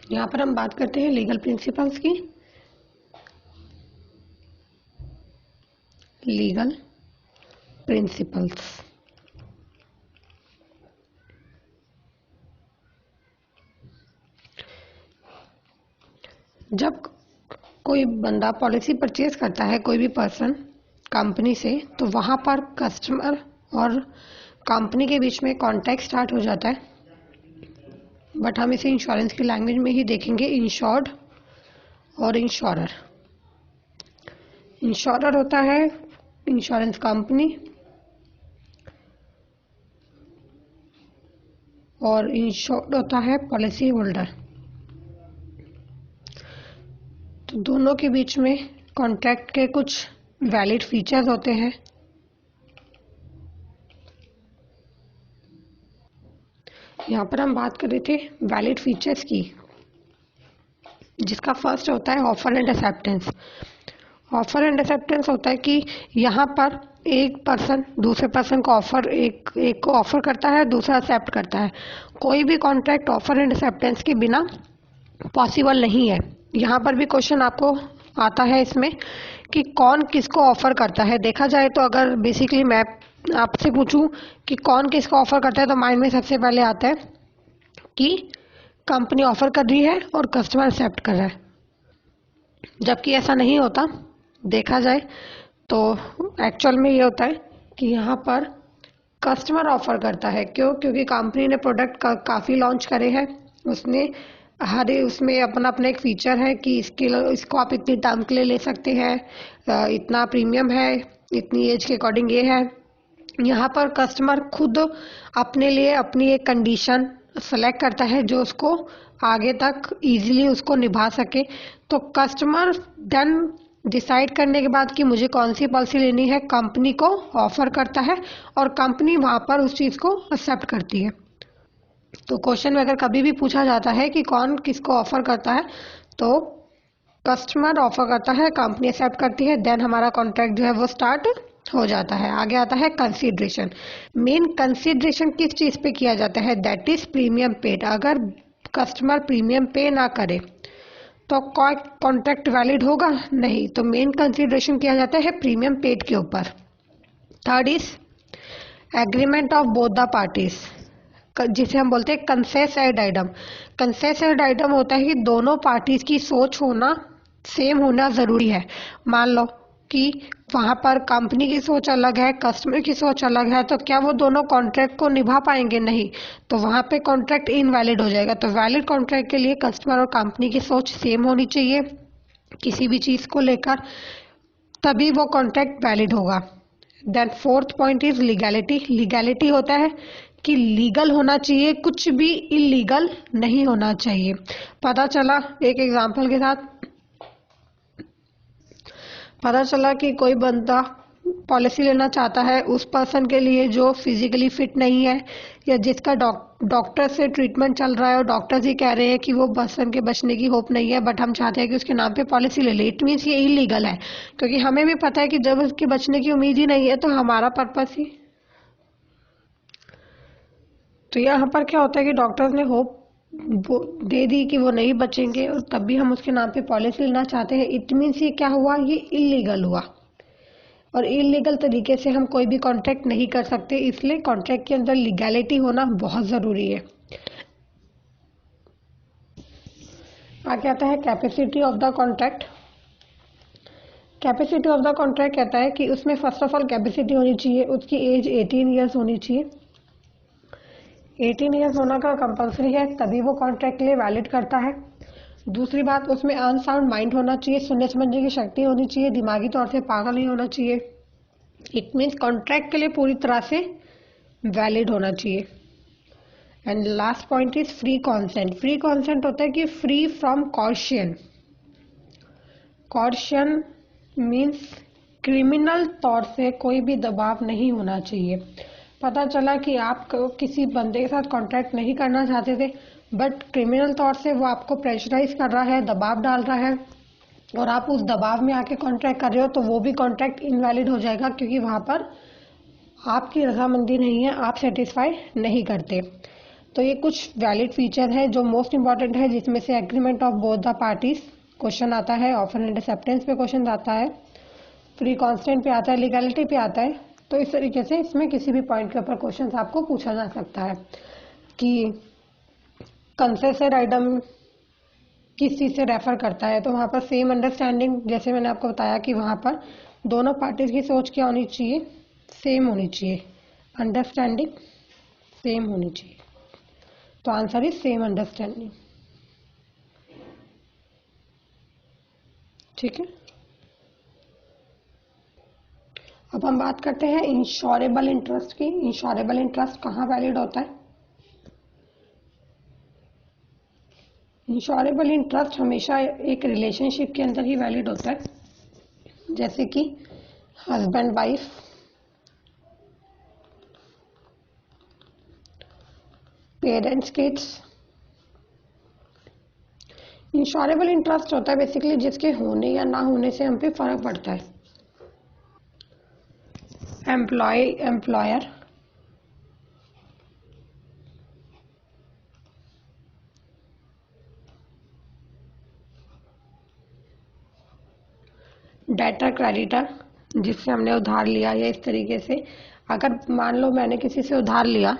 यहाँ पर हम बात करते हैं लीगल प्रिंसिपल्स की। लीगल प्रिंसिपल्स, जब कोई बंदा पॉलिसी परचेज करता है, कोई भी पर्सन कंपनी से, तो वहाँ पर कस्टमर और कंपनी के बीच में कॉन्ट्रैक्ट स्टार्ट हो जाता है। बट हम इसे इंश्योरेंस की लैंग्वेज में ही देखेंगे, इंश्योर्ड और इंश्योरर। इंश्योरर होता है इंश्योरेंस कंपनी और इंश्योर्ड होता है पॉलिसी होल्डर। तो दोनों के बीच में कॉन्ट्रैक्ट के कुछ वैलिड फीचर्स होते हैं। यहाँ पर हम बात कर रहे थे वैलिड फीचर्स की, जिसका फर्स्ट होता है offer and acceptance. Offer and acceptance होता है कि यहाँ पर एक पर्सन दूसरे पर्सन को एक को ऑफर करता है, दूसरा एक्सेप्ट करता है। कोई भी कॉन्ट्रैक्ट ऑफर एंड एक्सेप्टेंस के बिना पॉसिबल नहीं है। यहाँ पर भी क्वेश्चन आपको आता है इसमें कि कौन किसको ऑफर करता है। देखा जाए तो अगर बेसिकली मैं आपसे पूछूं कि कौन किसको ऑफर करता है, तो माइंड में सबसे पहले आता है कि कंपनी ऑफर कर रही है और कस्टमर एक्सेप्ट कर रहा है, जबकि ऐसा नहीं होता। देखा जाए तो एक्चुअल में ये होता है कि यहाँ पर कस्टमर ऑफर करता है। क्यों? क्योंकि कंपनी ने प्रोडक्ट काफ़ी लॉन्च करे हैं, उसमें अपना अपना एक फीचर है कि इसको आप इतनी टर्म के लिए ले सकते हैं, इतना प्रीमियम है, इतनी एज के अकॉर्डिंग ये है। यहाँ पर कस्टमर खुद अपने लिए अपनी एक कंडीशन सेलेक्ट करता है जो उसको आगे तक इजीली उसको निभा सके। तो कस्टमर देन डिसाइड करने के बाद कि मुझे कौन सी पॉलिसी लेनी है, कंपनी को ऑफर करता है और कंपनी वहाँ पर उस चीज़ को एक्सेप्ट करती है। तो क्वेश्चन में अगर कभी भी पूछा जाता है कि कौन किसको ऑफर करता है, तो कस्टमर ऑफर करता है, कंपनी एक्सेप्ट करती है, देन हमारा कॉन्ट्रैक्ट जो है वो स्टार्ट हो जाता है। आगे आता है कंसीडरेशन। मेन कंसीडरेशन किस चीज़ पे किया जाता है? That is premium paid. अगर कस्टमर प्रीमियम पे ना करे तो कोई कॉन्ट्रैक्ट वैलिड होगा नहीं। तो मेन कंसीडरेशन किया जाता है प्रीमियम पेड के ऊपर। Third is agreement of both the parties, जिसे हम बोलते हैं कंसेस एड आइटम। कंसेस एड आइटम होता है कि दोनों पार्टीज की सोच होना सेम होना ज़रूरी है। मान लो कि वहाँ पर कंपनी की सोच अलग है, कस्टमर की सोच अलग है, तो क्या वो दोनों कॉन्ट्रैक्ट को निभा पाएंगे? नहीं। तो वहाँ पे कॉन्ट्रैक्ट इनवैलिड हो जाएगा। तो वैलिड कॉन्ट्रैक्ट के लिए कस्टमर और कंपनी की सोच सेम होनी चाहिए किसी भी चीज़ को लेकर, तभी वो कॉन्ट्रैक्ट वैलिड होगा। Then fourth point is legality. Legality होता है कि लीगल होना चाहिए, कुछ भी इलीगल नहीं होना चाहिए। पता चला एक एग्जांपल के साथ, पता चला कि कोई बंदा पॉलिसी लेना चाहता है उस पर्सन के लिए जो फिजिकली फिट नहीं है, या जिसका डॉक्टर से ट्रीटमेंट चल रहा है और डॉक्टर्स ही कह रहे हैं कि वो पर्सन के बचने की होप नहीं है, बट हम चाहते हैं कि उसके नाम पे पॉलिसी ले ले। इट मीन्स ये इलीगल है, क्योंकि हमें भी पता है कि जब उसके बचने की उम्मीद ही नहीं है तो हमारा पर्पस ही। तो यहाँ पर क्या होता है कि डॉक्टर्स ने होप वो दे दी कि वो नहीं बचेंगे और तब भी हम उसके नाम पे पॉलिसी लेना चाहते हैं। इट मीन्स ये क्या हुआ? ये इलीगल हुआ, और इलीगल तरीके से हम कोई भी कॉन्ट्रैक्ट नहीं कर सकते। इसलिए कॉन्ट्रैक्ट के अंदर लीगैलिटी होना बहुत ज़रूरी है। आगे आता है capacity of the contract. Capacity of the contract कहता है कि उसमें फर्स्ट ऑफ ऑल कैपेसिटी होनी चाहिए, उसकी एज 18 ईयर्स होनी चाहिए। 18 ईयर्स होना का कंपलसरी है, तभी वो कॉन्ट्रैक्ट के लिए वैलिड करता है। दूसरी बात, उसमें अनसाउंड माइंड होना चाहिए, सुनने समझने की शक्ति होनी चाहिए, दिमागी तौर से पागल नहीं होना चाहिए। इट मीन्स कॉन्ट्रैक्ट के लिए पूरी तरह से वैलिड होना चाहिए। And last point is free consent. Free consent होता है कि free from coercion. Coercion means criminal तौर से कोई भी दबाव नहीं होना चाहिए। पता चला कि आप किसी बंदे के साथ कॉन्ट्रैक्ट नहीं करना चाहते थे, बट क्रिमिनल तौर से वो आपको प्रेशराइज कर रहा है, दबाव डाल रहा है, और आप उस दबाव में आके कॉन्ट्रैक्ट कर रहे हो, तो वो भी कॉन्ट्रैक्ट इनवैलिड हो जाएगा, क्योंकि वहाँ पर आपकी रजामंदी नहीं है, आप सेटिस्फाई नहीं करते। तो ये कुछ वैलिड फीचर है जो मोस्ट इंपॉर्टेंट है, जिसमें से agreement of both the parties question आता है, ऑफर एंड एक्सेप्टेंस पे क्वेश्चन आता है, फ्री कॉन्स्टेंट पे आता है, लीगैलिटी पे आता है। तो इस तरीके से इसमें किसी भी पॉइंट के ऊपर क्वेश्चन आपको पूछा जा सकता है कि कंसेशन आइटम किस चीज़ से रेफर करता है। तो वहाँ पर सेम अंडरस्टैंडिंग, जैसे मैंने आपको बताया कि वहाँ पर दोनों पार्टीज की सोच क्या होनी चाहिए, सेम होनी चाहिए, अंडरस्टैंडिंग सेम होनी चाहिए। तो आंसर इज सेम अंडरस्टैंडिंग। ठीक है, अब हम बात करते हैं इंश्योरेबल इंटरेस्ट की। इंश्योरेबल इंटरेस्ट कहाँ वैलिड होता है? इंश्योरेबल इंटरेस्ट हमेशा एक रिलेशनशिप के अंदर ही वैलिड होता है, जैसे कि husband wife, parents kids. Insurable interest होता है बेसिकली जिसके होने या ना होने से हम पे फर्क पड़ता है। एम्प्लॉयर, डेटर क्रेडिटर, जिससे हमने उधार लिया, या इस तरीके से अगर मान लो मैंने किसी से उधार लिया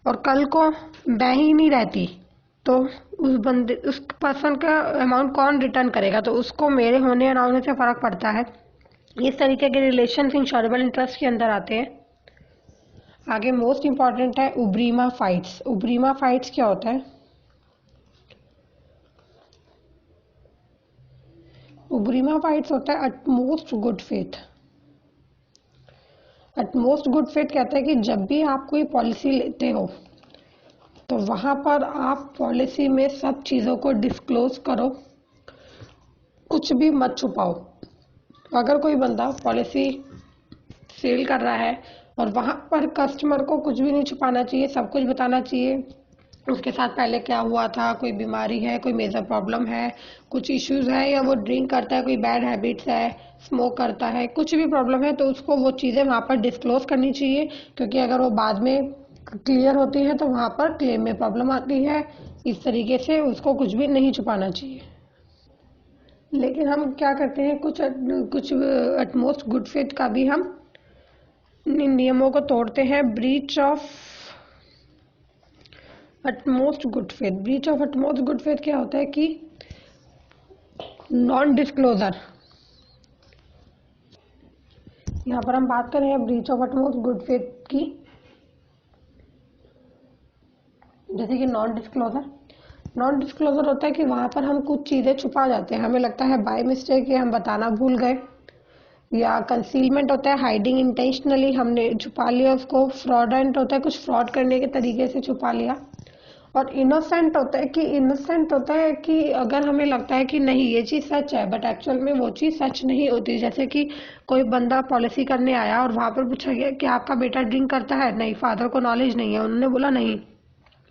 और कल को मैं ही नहीं रहती, तो उस पर्सन का अमाउंट कौन रिटर्न करेगा? तो उसको मेरे होने या ना होने से फर्क पड़ता है। इस तरीके के रिलेशन इंश्योरेबल इंटरेस्ट के अंदर आते हैं। आगे मोस्ट इंपॉर्टेंट है उब्रीमा फाइट्स। उब्रीमा फाइट्स क्या होता है? उब्रीमा फाइट्स होता है utmost good faith. Utmost good faith कहता है कि जब भी आप कोई पॉलिसी लेते हो तो वहां पर आप पॉलिसी में सब चीजों को डिस्क्लोज करो, कुछ भी मत छुपाओ। अगर कोई बंदा पॉलिसी सेल कर रहा है और वहां पर कस्टमर को कुछ भी नहीं छुपाना चाहिए, सब कुछ बताना चाहिए। उसके साथ पहले क्या हुआ था, कोई बीमारी है, कोई मेजर प्रॉब्लम है, कुछ इश्यूज है, या वो ड्रिंक करता है, कोई बैड हैबिट्स है, स्मोक करता है, कुछ भी प्रॉब्लम है, तो उसको वो चीज़ें वहाँ पर डिस्क्लोज करनी चाहिए। क्योंकि अगर वो बाद में क्लियर होती है तो वहाँ पर क्लेम में प्रॉब्लम आती है। इस तरीके से उसको कुछ भी नहीं छुपाना चाहिए। लेकिन हम क्या करते हैं, कुछ एटमोस्ट गुड फेथ का भी हम इन नियमों को तोड़ते हैं। Breach of utmost good faith. Breach of utmost good faith क्या होता है कि नॉन डिस्क्लोजर। यहाँ पर हम बात कर रहे हैं breach of utmost good faith की, जैसे कि नॉन डिस्क्लोजर। नॉन डिस्क्लोजर होता है कि वहां पर हम कुछ चीजें छुपा जाते हैं, हमें लगता है बाय मिस्टेक हम बताना भूल गए। या कंसीलमेंट होता है, हाइडिंग इंटेंशनली हमने छुपा लिया उसको। फ्रॉडेंट होता है, कुछ फ्रॉड करने के तरीके से छुपा लिया। और इनोसेंट होता है कि अगर हमें लगता है कि नहीं ये चीज़ सच है, बट एक्चुअल में वो चीज़ सच नहीं होती। जैसे कि कोई बंदा पॉलिसी करने आया और वहां पर पूछा गया कि आपका बेटा ड्रिंक करता है? नहीं, फादर को नॉलेज नहीं है। उन्होंने बोला नहीं,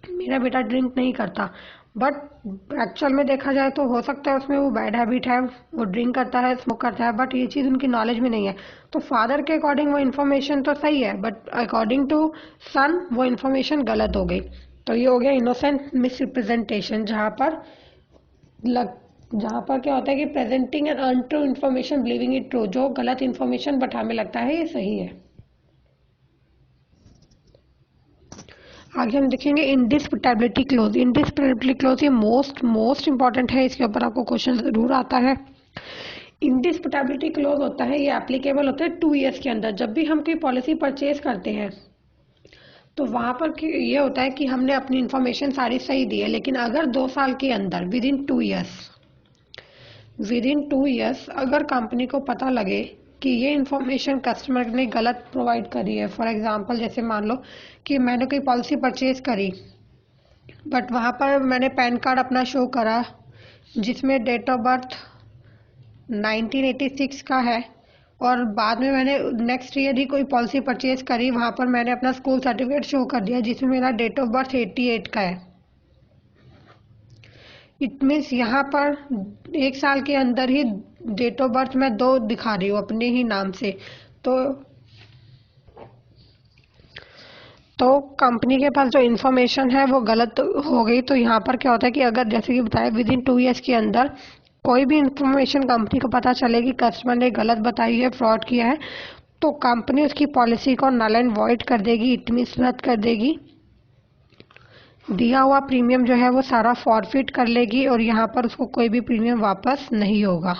मेरा बेटा ड्रिंक नहीं करता। बट एक्चुअल में देखा जाए तो हो सकता है उसमें वो बैड हैबिट है, वो ड्रिंक करता है, स्मोक करता है, बट ये चीज़ उनकी नॉलेज में नहीं है। तो फादर के अकॉर्डिंग वो इन्फॉर्मेशन तो सही है, बट अकॉर्डिंग टू सन वो इन्फॉर्मेशन गलत हो गई। तो ये हो गया इनोसेंट मिसरिप्रेजेंटेशन, जहाँ पर क्या होता है कि presenting an untrue information believing it true. जो गलत इन्फॉर्मेशन बट हमें लगता है ये सही है। आगे हम देखेंगे इंडिस्पुटेबिलिटी क्लोज। इंडिस्पुटेबिलिटी क्लोज ये मोस्ट इंपॉर्टेंट है, इसके ऊपर आपको क्वेश्चन जरूर आता है। इंडिस्पुटेबिलिटी क्लोज होता है, ये एप्लीकेबल होता है 2 ईयर्स के अंदर। जब भी हम कोई पॉलिसी परचेज करते हैं तो वहां पर ये होता है कि हमने अपनी इंफॉर्मेशन सारी सही दी है, लेकिन अगर 2 साल के अंदर विद इन 2 ईयर्स अगर कंपनी को पता लगे कि ये इन्फॉर्मेशन कस्टमर ने गलत प्रोवाइड करी है। फॉर एग्जांपल जैसे मान लो कि मैंने कोई पॉलिसी परचेज करी, बट वहाँ पर मैंने पैन कार्ड अपना शो करा जिसमें डेट ऑफ बर्थ 1986 का है, और बाद में मैंने नेक्स्ट ईयर ही कोई पॉलिसी परचेज करी, वहाँ पर मैंने अपना स्कूल सर्टिफिकेट शो कर दिया जिसमें मेरा डेट ऑफ बर्थ 88 का है। इट मीन्स यहाँ पर 1 साल के अंदर ही डेट ऑफ बर्थ मैं 2 दिखा रही हूँ अपने ही नाम से। तो तो कंपनी के पास जो इन्फॉर्मेशन है वो गलत हो गई। तो यहाँ पर क्या होता है कि अगर जैसे कि बताया विद इन 2 ईयर्स के अंदर कोई भी इन्फॉर्मेशन कंपनी को पता चले कि कस्टमर ने गलत बताई है, फ्रॉड किया है, तो कंपनी उसकी पॉलिसी को नल एंड वॉइड कर देगी, इट मीन्स रद्द कर देगी। दिया हुआ प्रीमियम जो है वो सारा फॉरफिट कर लेगी और यहाँ पर उसको कोई भी प्रीमियम वापस नहीं होगा।